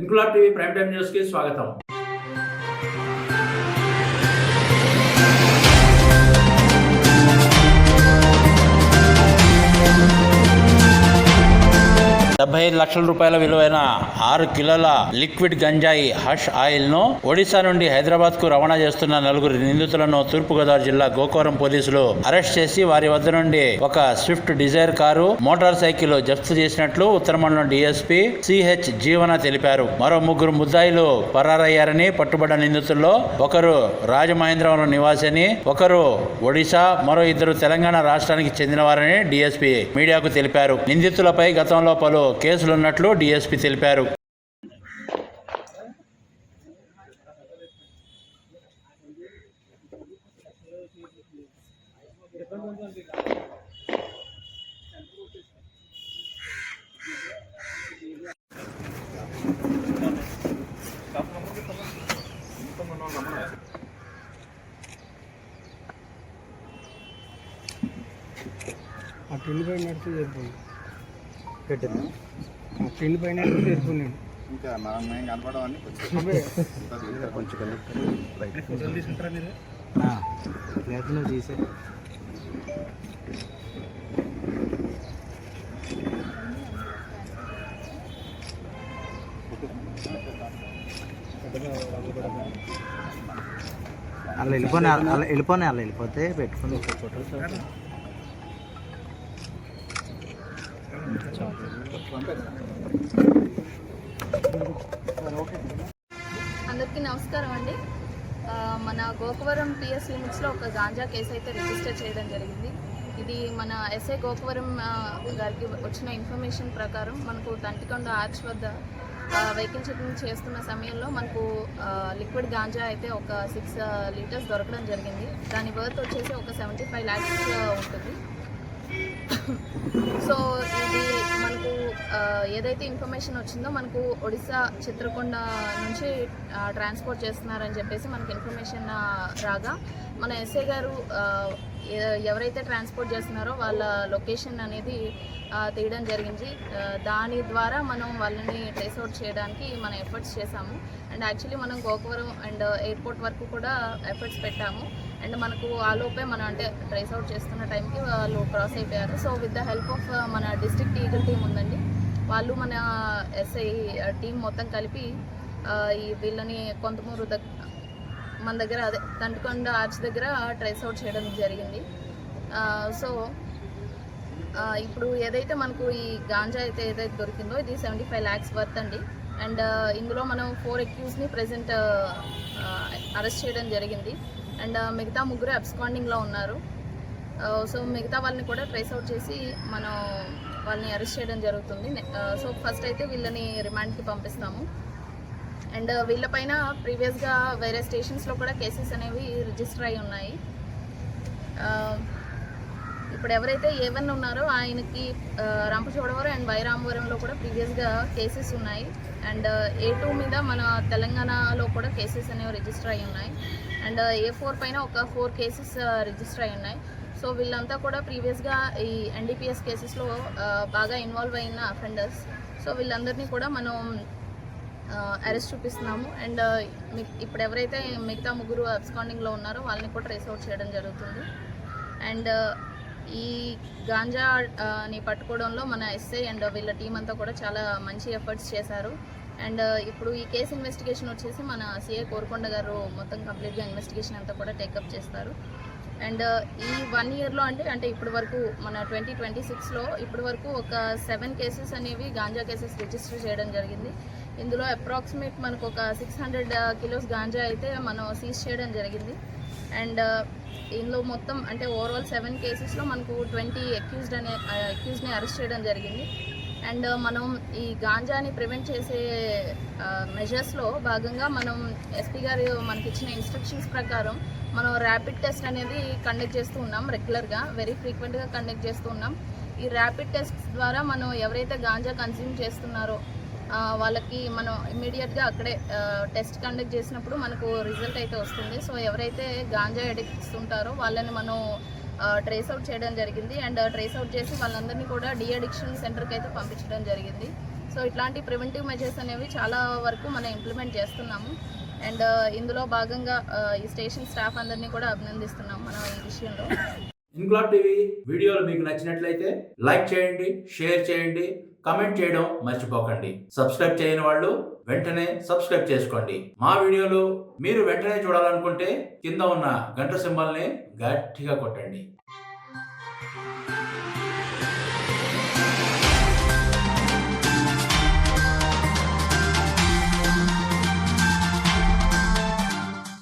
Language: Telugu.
Inquilab TV prime time news కి స్వాగతం. ₹75 లక్షల విలువైన 6 కిలోల లిక్విడ్ గంజాయి హష్ ఆయిల్ ను ఒడిశా నుండి హైదరాబాద్ కు రవాణా చేస్తున్న 4 నిందితులను తూర్పుగోదావరి జిల్లా గోకవరం పోలీసులు అరెస్ట్ చేసి వారి వద్ద నుండి ఒక Swift Dzire car, motorcycle జప్తు చేసినట్లు ఉత్తర మండలం డీఎస్పీ సిహెచ్ జీవన తెలిపారు. మరో 3 ముద్దాయిలు పరారయ్యారని, పట్టుబడ్డ నిందితుల్లో ఒకరు రాజమహేంద్రవరం నివాసి అని, ఒకరు ఒడిశా, మరో 2 తెలంగాణ రాష్ట్రానికి చెందినవారని డీఎస్పీ మీడియాకు తెలిపారు. నిందితులపై గతంలో పలు కేసులున్నట్లు డీఎస్పీ తెలిపారు. ట్రైన్ పైన చేరుకున్నాను ఇంకా మేము కనపడమని ఫోటోలు తీసుకుంటారా మీరు? ప్రయత్నం చేసే అలా వెళ్ళిపోతే పెట్టుకుని ఒక ఫోటో అందరికీ నమస్కారం అండి. మన గోకవరం పిఎస్ లిమిట్స్లో ఒక గాంజా కేసు అయితే రిజిస్టర్ చేయడం జరిగింది. ఇది మన ఎస్ఐ గోకవరం గారికి వచ్చిన ఇన్ఫర్మేషన్ ప్రకారం మనకు తంటికొండ ఆర్చ్ వద్ద వెహికల్ చెకింగ్ చేస్తున్న సమయంలో మనకు లిక్విడ్ గాంజా అయితే ఒక 6 లీటర్స్ దొరకడం జరిగింది. దాని వర్త్ వచ్చేసి ఒక 75 lakhs ఉంటుంది. సో ఇది మనకు ఏదైతే ఇన్ఫర్మేషన్ వచ్చిందో మనకు ఒడిశా చిత్రకొండ నుంచి ట్రాన్స్పోర్ట్ చేస్తున్నారని చెప్పేసి మనకు ఇన్ఫర్మేషన్ రాగా మన ఎస్ఐ గారు ఎవరైతే ట్రాన్స్పోర్ట్ చేస్తున్నారో వాళ్ళ లొకేషన్ అనేది తీయడం జరిగింది. దాని ద్వారా మనం వాళ్ళని ట్రేస్ అవుట్ చేయడానికి మనం ఎఫర్ట్స్ చేశాము. అండ్ యాక్చువల్లీ మనం గోకవరం అండ్ ఎయిర్పోర్ట్ వరకు కూడా ఎఫర్ట్స్ పెట్టాము. అండ్ మనకు ఆలోపే మనం అంటే ట్రేస్ అవుట్ చేస్తున్న టైంకి వాళ్ళు క్రాస్ అయిపోయారు. So with the help of మన డిస్ట్రిక్ట్ ఈగల్ టీం ఉందండి, వాళ్ళు మన ఎస్ఐ టీం మొత్తం కలిపి ఈ వీళ్ళని కొంతమూరు మన దగ్గర అదే తంటికొండ ఆర్చ్ దగ్గర ట్రేస్ అవుట్ చేయడం జరిగింది. సో ఇప్పుడు ఏదైతే మనకు ఈ గాంజా అయితే ఏదైతే దొరికిందో ఇది 75 lakhs వర్త్ అండి. అండ్ ఇందులో మనం 4 అక్యూజ్ని ప్రెజెంట్ అరెస్ట్ చేయడం జరిగింది. అండ్ మిగతా 3 అబ్స్కాండింగ్లో ఉన్నారు. సో మిగతా వాళ్ళని కూడా ట్రేస్ అవుట్ చేసి మనం వాళ్ళని అరెస్ట్ చేయడం జరుగుతుంది. సో ఫస్ట్ అయితే వీళ్ళని రిమాండ్కి పంపిస్తాము. అండ్ వీళ్ళపైన ప్రీవియస్గా వేరే స్టేషన్స్లో కూడా కేసెస్ అనేవి రిజిస్టర్ అయి ఉన్నాయి. ఇప్పుడు ఎవరైతే A1 ఉన్నారో ఆయనకి రంపచోడవరం అండ్ వైరామవరంలో కూడా ప్రీవియస్గా కేసెస్ ఉన్నాయి. అండ్ A2 మీద మన తెలంగాణలో కూడా కేసెస్ అనేవి రిజిస్టర్ అయి ఉన్నాయి. అండ్ A4 పైన ఒక 4 కేసెస్ రిజిస్టర్ అయి ఉన్నాయి. సో వీళ్ళంతా కూడా ప్రీవియస్గా ఈ NDPS కేసెస్లో బాగా ఇన్వాల్వ్ అయిన అఫెండర్స్. సో వీళ్ళందరినీ కూడా మనం అరెస్ట్ చూపిస్తున్నాము. అండ్ ఇప్పుడు ఎవరైతే మిగతా 3 అబ్స్కాండింగ్లో ఉన్నారో వాళ్ళని కూడా ట్రేస్ అవుట్ చేయడం జరుగుతుంది. అండ్ ఈ గాంజాని పట్టుకోవడంలో మన ఎస్ఐ అండ్ వీళ్ళ టీం అంతా కూడా చాలా మంచి ఎఫర్ట్స్ చేశారు. అండ్ ఇప్పుడు ఈ కేసు ఇన్వెస్టిగేషన్ వచ్చేసి మన సిఐ కోరుకొండ గారు మొత్తం కంప్లీట్గా ఇన్వెస్టిగేషన్ అంతా కూడా టేకప్ చేస్తారు. అండ్ ఈ 1 yearలో అంటే ఇప్పటి వరకు మన 2026లో ఇప్పటి వరకు ఒక 7 కేసెస్ అనేవి గాంజా కేసెస్ రిజిస్టర్ చేయడం జరిగింది. ఇందులో అప్రాక్సిమేట్ మనకు ఒక 600 kilos గాంజా అయితే మనం సీజ్ చేయడం జరిగింది. అండ్ ఇందులో మొత్తం అంటే ఓవరాల్ 7 కేసెస్లో మనకు 20 అక్యూజ్ని అరెస్ట్ చేయడం జరిగింది. అండ్ మనం ఈ గాంజాని ప్రివెంట్ చేసే మెజర్స్లో భాగంగా మనం ఎస్పీ గారు మనకి ఇచ్చిన ఇన్స్ట్రక్షన్స్ ప్రకారం మనం ర్యాపిడ్ టెస్ట్ అనేది కండక్ట్ చేస్తూ ఉన్నాం. రెగ్యులర్గా వెరీ ఫ్రీక్వెంట్గా కండక్ట్ చేస్తూ ఉన్నాం. ఈ ర్యాపిడ్ టెస్ట్ ద్వారా మనం ఎవరైతే గాంజా కన్జ్యూమ్ చేస్తున్నారో వాళ్ళకి మనం ఇమ్మీడియట్గా అక్కడే టెస్ట్ కండక్ట్ చేసినప్పుడు మనకు రిజల్ట్ అయితే వస్తుంది. సో ఎవరైతే గాంజా అడిక్ట్స్ ఉంటారో వాళ్ళని మనం ట్రేస్ అవుట్ చేయడం జరిగింది. అండ్ ట్రేస్ అవుట్ చేసి వాళ్ళందరినీ కూడా డీ అడిక్షన్ సెంటర్కి అయితే పంపించడం జరిగింది. సో ఇట్లాంటి ప్రివెంటివ్ మెజర్స్ అనేవి చాలా వరకు మనం ఇంప్లిమెంట్ చేస్తున్నాము. అండ్ ఇందులో భాగంగా ఈ స్టేషన్ స్టాఫ్ అందరినీ కూడా అభినందిస్తున్నాం మనం ఈ విషయంలో. ఇన్క్లాబ్ టీవీ వీడియోలు మీకు నచ్చినట్లయితే లైక్ చేయండి, షేర్ చేయండి, కమెంట్ చేయడం మర్చిపోకండి. సబ్స్క్రైబ్ చేయని వాళ్ళు వెంటనే సబ్స్క్రైబ్ చేసుకోండి. మా వీడియోలు మీరు వెంటనే చూడాలనుకుంటే కింద ఉన్న గంట సింబల్ని గట్టిగా కొట్టండి.